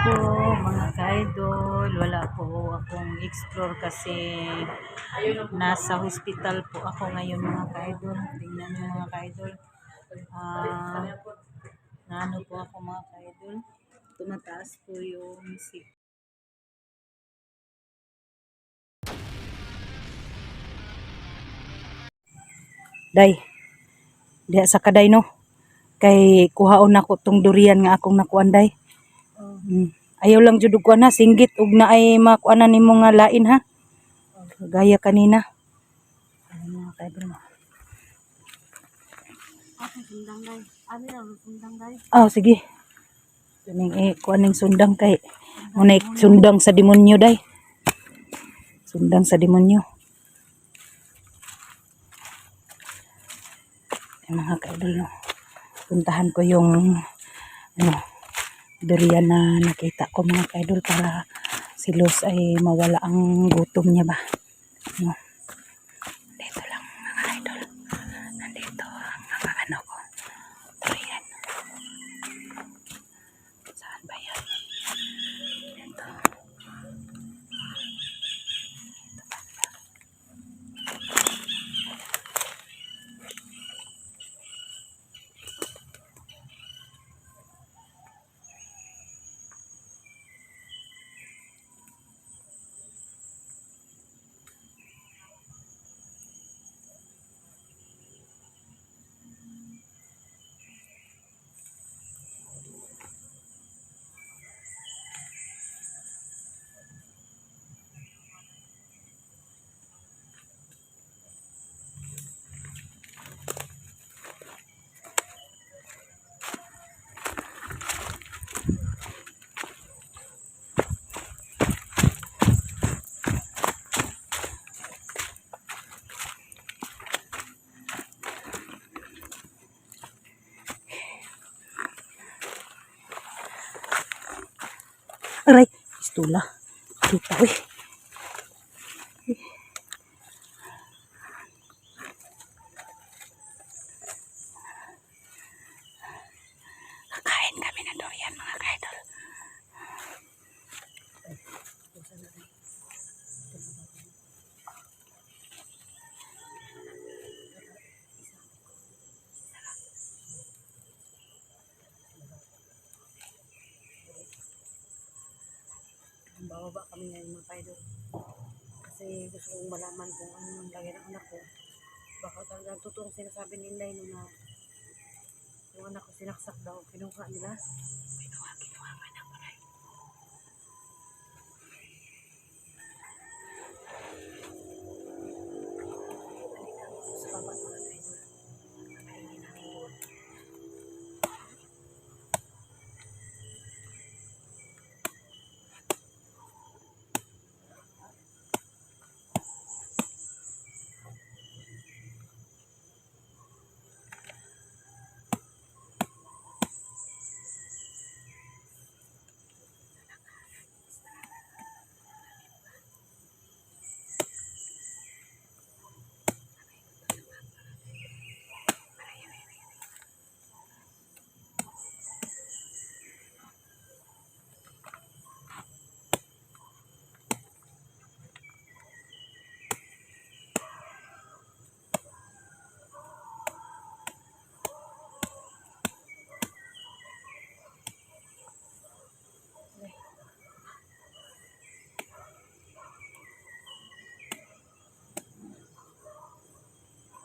po mga ka-idol. Wala po akong explore kasi nasa hospital po ako ngayon mga ka-idol. Tingnan nyo mga ka-idol. Naano po ako mga ka-idol. Tumataas po yung Day, diha sa kaday no. Kay kuhaon ako tong durian nga akong nakuan day. Ayaw lang jud og kuan ha, singgit ug na ay makuanan nimo nga lain ha. Gaya kanina. Ano mga ka-idol mo? Sundang day. Ano lang sundang day? Oh, sige. Kaning kuaning sundang kay munay sundang sa demonyo day. Sundang sa demonyo. Ay, mga ka-idol no. Puntahan ko yung ano, durian na nakita ko mga ka-idol para si Luz ay mawala ang gutom niya ba. No. Dito lang mga idol. Nandito ang mga ano ko. Durian. Saan ba yan? Dito. Aray, istula. Kita ko eh. Kakain kami ng durian mga ka-idol. Bababa kami ngayon mga ka-idol. Kasi gusto kong malaman kung ano nang lagay ng anak ko. Baka talagang totoong sinasabi nila yun na yung anak ko sinaksak daw. Kinuha nila. Kinuha ka na pala. Sa baba mga ka-idol. Kakainin namin doon.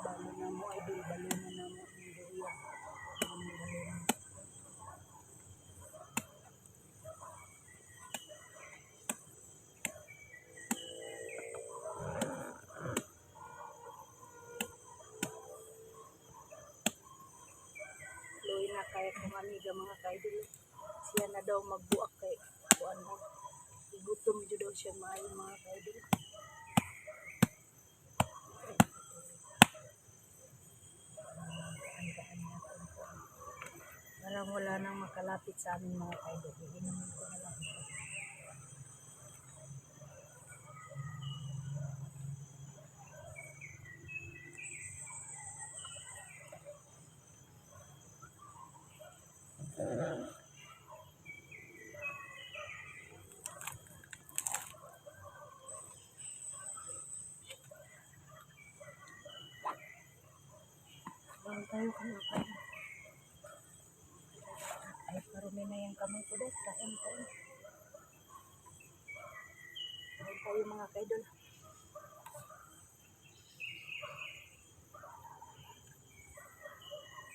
Balo na mo idol, balo na mo ang durian. Loy na kaya kung aniga mga ka-idol. Siya na daw magbuak kay kuan mo. Igutom jud daw siya maayo mga ka-idol. Parang wala nang makalapit sa amin mga ka-idol. Iinumin ko na lang. tayo kumakain. Ay, parumi na yung kamay ko dahil. Kain. Kain tayo mga kaidol.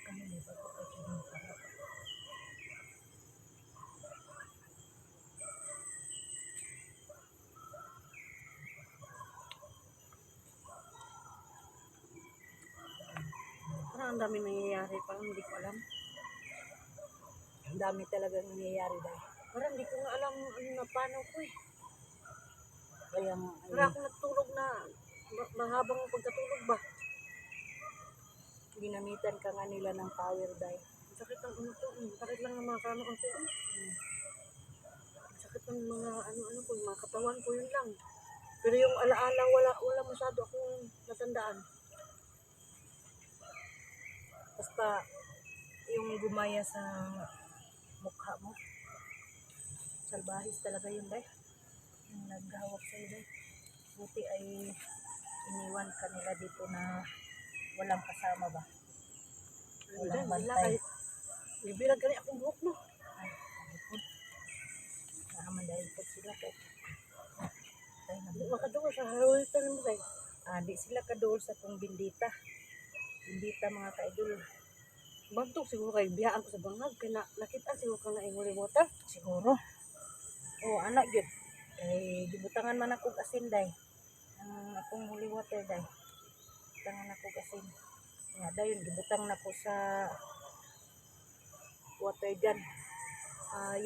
Kami may bago kayo ng parang. Parang ang dami nangyayari. Parang hindi ko alam. Ang dami talagang nangyayari dahil. Parang hindi ko nga alam ano na paano ko eh. Kaya nga, Para ako natulog na mahabang pagkatulog ba? ginamitan ka nga nila ng power dahil. Ang sakit ng ano ko. Sakit lang ng mga kano ko. Ang sakit ng mga ano ko. Yung mga katawan ko yun lang. Pero yung alaala wala masyado akong natandaan. Basta yung gumaya sa mukha mo. Salbahis talaga yun dahil. Yung naghawak sa'yo dahil. Buti ay iniwan ka nila dito na walang kasama ba? Walang bantay. Bibilag ka rin akong buhok no. Naaman dahil po sila po. Hindi makaduwa sa harulitan mo kayo. Di sila kadool sa kong bindita. Bindita mga kaidol. Bagtog siguro kayo biyaan ko sa bangag. Kaya nakita siguro ka na inguli water. Siguro. Oo, anak yun. Kay gibutangan man ako asin day. Ang akong holy water day. Gibutangan ako asin. Nga dayon, gibutang na ko sa water dyan.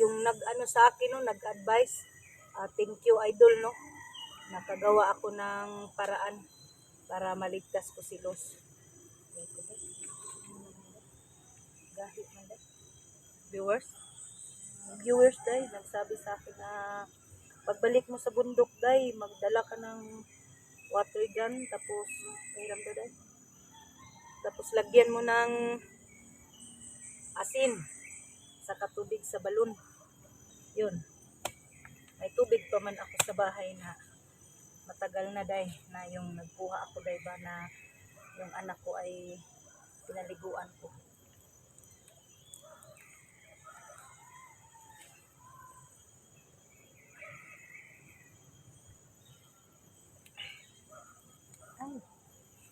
Yung nag-ano sa akin no, nag-advise. Thank you idol no. Nakagawa ako ng paraan para maligtas ko si Los. Gahit man day. Viewers. Viewers day, nagsabi sa akin na pagbalik mo sa bundok day, magdala ka ng water gun, tapos hiram do day. Tapos lagyan mo ng asin sa katubig sa balon. Yun. May tubig pa man ako sa bahay na matagal na day, na yung nagkuha ako day ba na yung anak ko ay pinaliguan ko. Ay,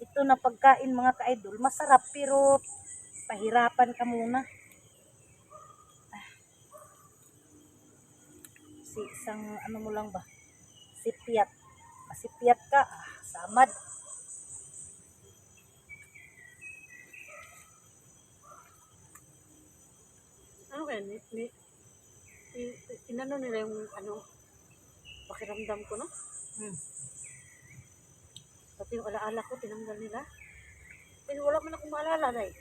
ito na pagkain mga ka-idol, masarap pero pahirapan ka muna. Si isang ano mo lang ba? Sipyat. Masipyat ka, samad. Ano kaya? Inano nila yung ano, pakiramdam ko no? Pati yung alaala ko, tinanggal nila. Pero wala man akong maalala na eh.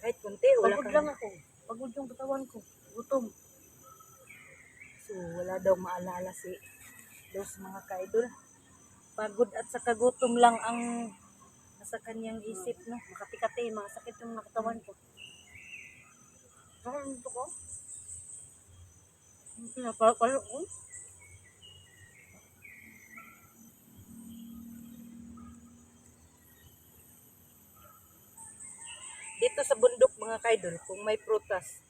Kahit kunti, wala Pagod ka lang ako. Pagod yung katawan ko. Gutom. So, wala daw maalala si Los mga ka-idol. Pagod at saka gutom lang ang nasa kanyang isip, no? Makati-kati, mga sakit yung mga katawan ko. Parang ito ko. Yung pinapalo ko. Dito sa bundok mga ka-idol, kung may prutas,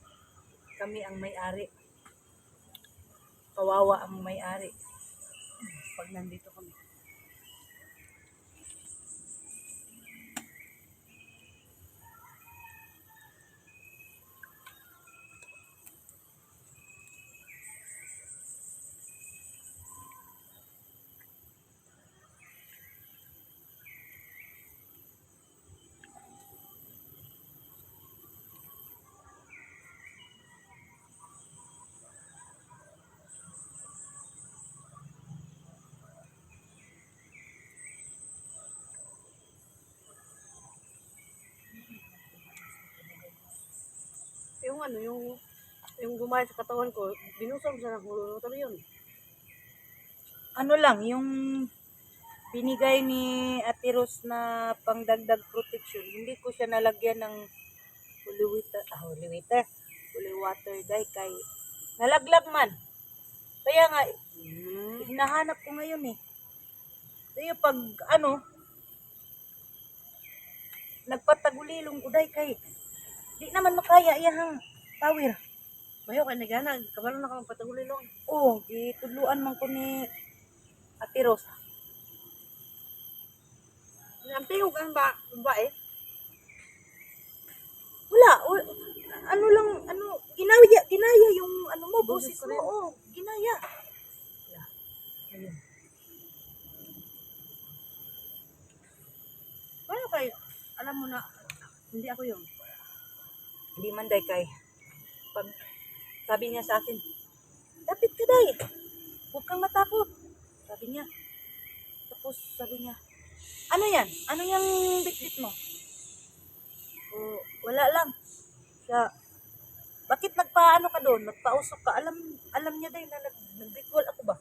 kami ang may-ari. Kawawa ang may-ari. Pag nandito kami. Yung ano, yung gumaya sa katawan ko, binusog sa nakulo. Pero yun. Ano lang, yung binigay ni Ate Rose na pangdagdag protection, hindi ko siya nalagyan ng holy water dahil kay nalaglag man. Kaya nga, hinahanap ko ngayon eh. Kaya pag ano, nagpatagulilong ko dahil kay Di naman makaya iyang power. Mayo kay nagana, kabalo na ka magpatagulilong. Oo, gitudluan man ko ni Ate Ros. Ang tingog ang ba eh. Wala, ano lang, ginaya yung ano mo, boses mo, oo, ginaya. Ayun. Paano kayo? Alam mo na, hindi ako yun. Hindi man day kay, pag sabi niya sa akin, lapit ka day, huwag kang matakot. Sabi niya. Tapos sabi niya, ano yan? Ano yung bitbit mo? O, wala lang. Siya, bakit nagpaano ka doon? Nagpausok ka? Alam niya day na nag-ritual ako ba?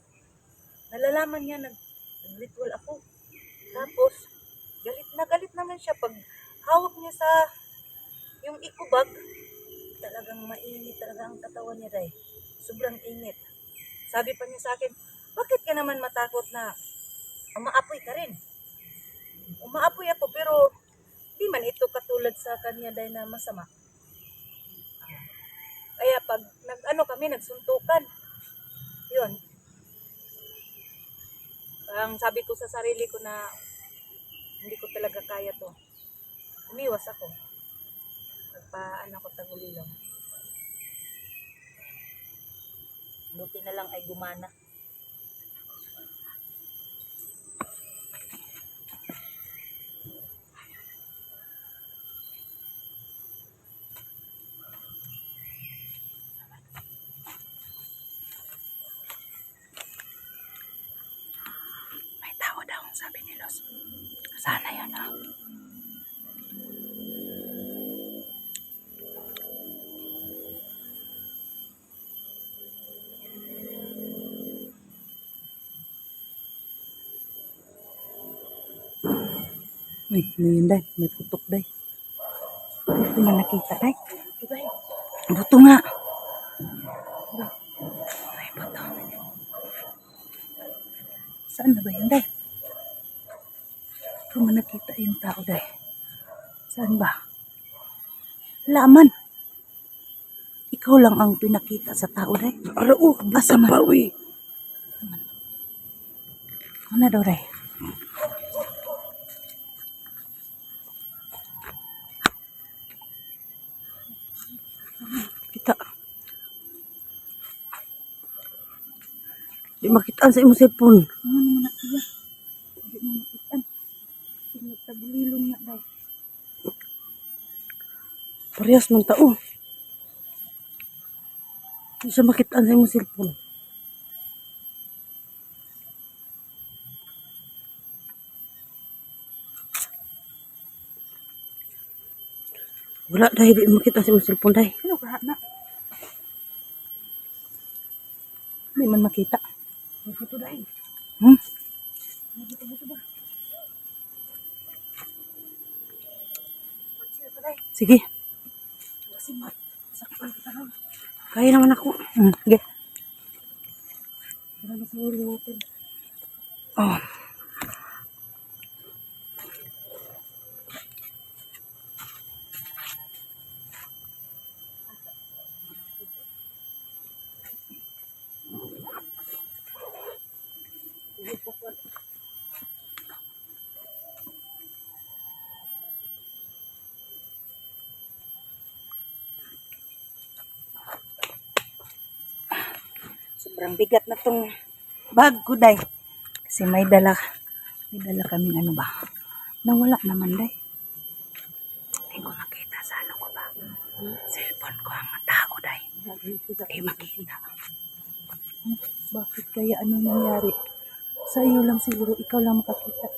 Nalalaman niya nag-ritual ako. Tapos, galit naman siya pag hawak niya sa yung ikubag. Talagang mainit talaga ang katawan niya day. Sobrang init. Sabi pa niya sa akin, bakit ka naman matakot na umaapoy ka rin? Umaapoy ako pero di man ito katulad sa kanya day na masama. Kaya pag kami nagsuntukan, yun. Ang sabi ko sa sarili ko na hindi ko talaga kaya to. Umiwas ako. Ko tagulilong. Buti na lang ay gumana. May tao daw, sabi ni Los. Sana yun, ah. Uy, ano yun, day? May putok, day. Hindi ko na nakita, day. Buto nga. May buto. Saan na ba yun, day? Hindi ko man nakita yung tao, day. Saan ba? Laman. Ikaw lang ang pinakita sa tao, day. Oo, asa man. Ano daw, day? Kita. Di makitaan sa imong cellphone. Ano naman na iya? Di mo makitaan. Nagtagulilong na daw. Parehas man tao. Di siya makitaan sa imong cellphone. Wala dahil di makitaan sa imong cellphone dahil. Ano ka na? Di man makita. May puto dahil. Hmm? May buto ba? Sige. Kasi sakpan kita lang. Kaya naman ako. Sige. Wala na sa huli natin. Oh. Sobrang bigat na tong bag ko, day. Kasi may dala kaming ano ba. Nawala naman, day. Hindi ko makita sa ano ko ba. Cellphone ko ang tao, day. Hindi makita. Bakit kaya ano nangyari? Sa iyo lang siguro, ikaw lang makakita.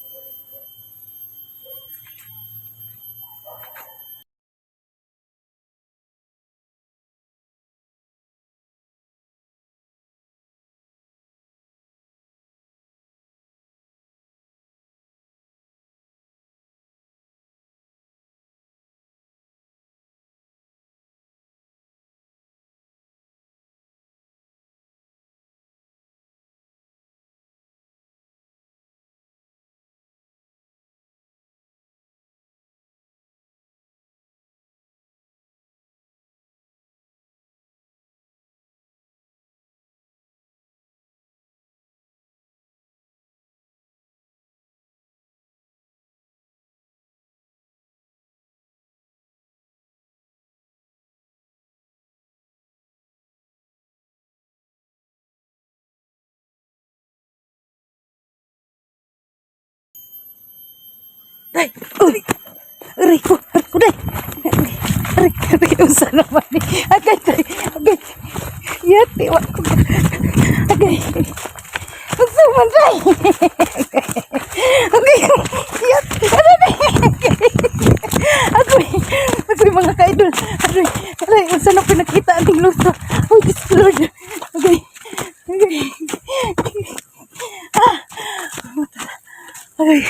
Day, uy. Aray ko, day. Aray, usa naman ni. Agay, day. Agay. Yati, wak ko. Agay. Usa man, day. Agay, yati. Aray, agoy. Agoy, mga ka-idol. Aray, usa na pinakita ating lusa. Oh, Diyos ko, Lord. Agay. Agay. Ah. Agay.